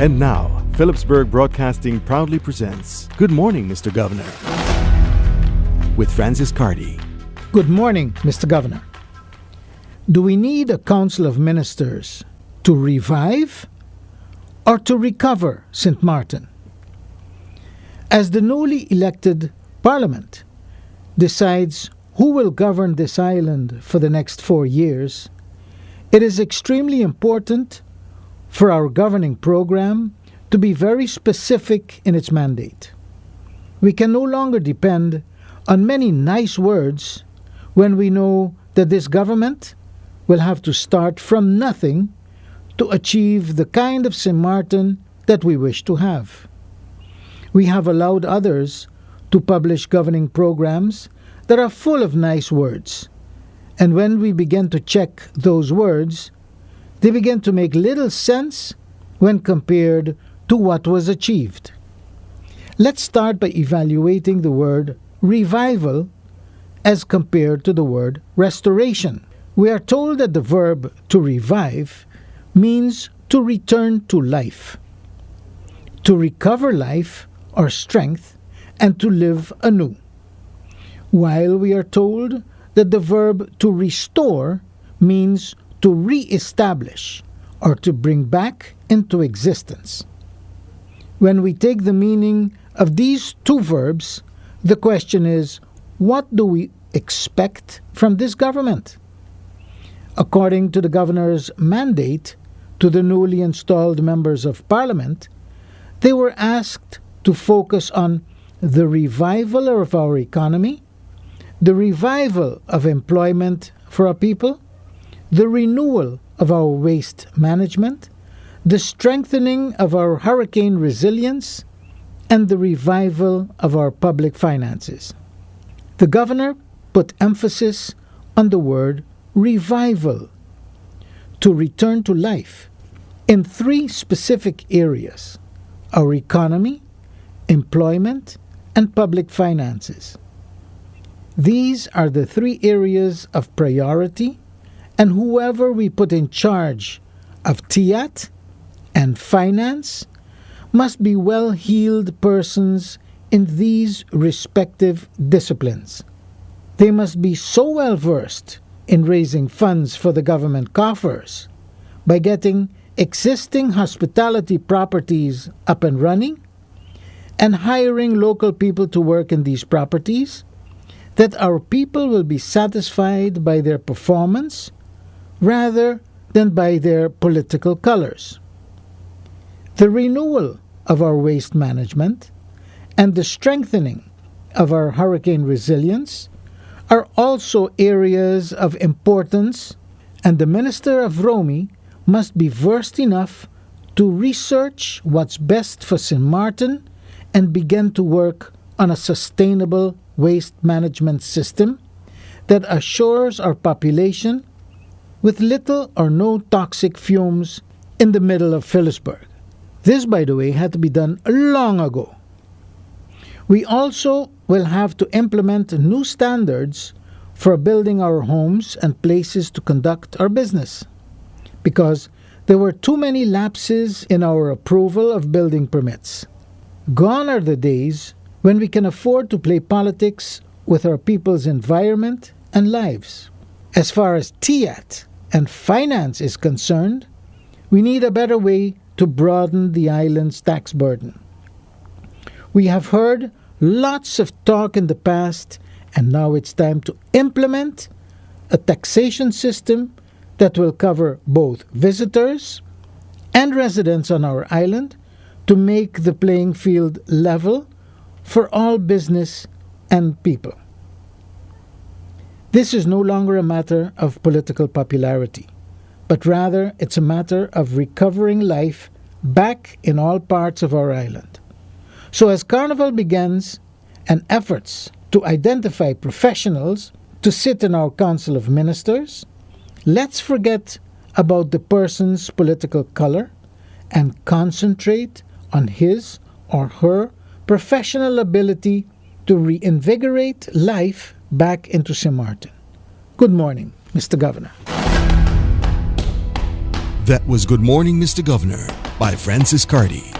And now, Philipsburg Broadcasting proudly presents Good Morning, Mr. Governor, with Francis Carty. Good morning, Mr. Governor. Do we need a Council of Ministers to revive or to recover St. Maarten? As the newly elected Parliament decides who will govern this island for the next 4 years, it is extremely important for our governing program to be very specific in its mandate. We can no longer depend on many nice words when we know that this government will have to start from nothing to achieve the kind of St. Maarten that we wish to have. We have allowed others to publish governing programs that are full of nice words, and when we begin to check those words, they begin to make little sense when compared to what was achieved. Let's start by evaluating the word revival as compared to the word restoration. We are told that the verb to revive means to return to life, to recover life or strength, and to live anew. While we are told that the verb to restore means to re-establish or to bring back into existence. When we take the meaning of these two verbs, the question is, what do we expect from this government? According to the governor's mandate to the newly installed members of Parliament, they were asked to focus on the revival of our economy, the revival of employment for our people, the renewal of our waste management, the strengthening of our hurricane resilience, and the revival of our public finances. The governor put emphasis on the word revival, to return to life, in 3 specific areas: our economy, employment, and public finances. These are the 3 areas of priority, and whoever we put in charge of TIAT and finance must be well-heeled persons in these respective disciplines. They must be so well-versed in raising funds for the government coffers by getting existing hospitality properties up and running and hiring local people to work in these properties, that our people will be satisfied by their performance rather than by their political colors. The renewal of our waste management and the strengthening of our hurricane resilience are also areas of importance, and the Minister of Romy must be versed enough to research what's best for St. Maarten and begin to work on a sustainable waste management system that assures our population with little or no toxic fumes in the middle of Philipsburg. This, by the way, had to be done long ago. We also will have to implement new standards for building our homes and places to conduct our business, because there were too many lapses in our approval of building permits. Gone are the days when we can afford to play politics with our people's environment and lives. As far as TIAT and finance is concerned, we need a better way to broaden the island's tax burden. We have heard lots of talk in the past, and now it's time to implement a taxation system that will cover both visitors and residents on our island to make the playing field level for all business and people. This is no longer a matter of political popularity, but rather it's a matter of recovering life back in all parts of our island. So as Carnival begins and efforts to identify professionals to sit in our Council of Ministers, let's forget about the person's political color and concentrate on his or her professional ability to reinvigorate life back into St. Maarten. Good morning, Mr. Governor. That was Good Morning, Mr. Governor by Francis Carty.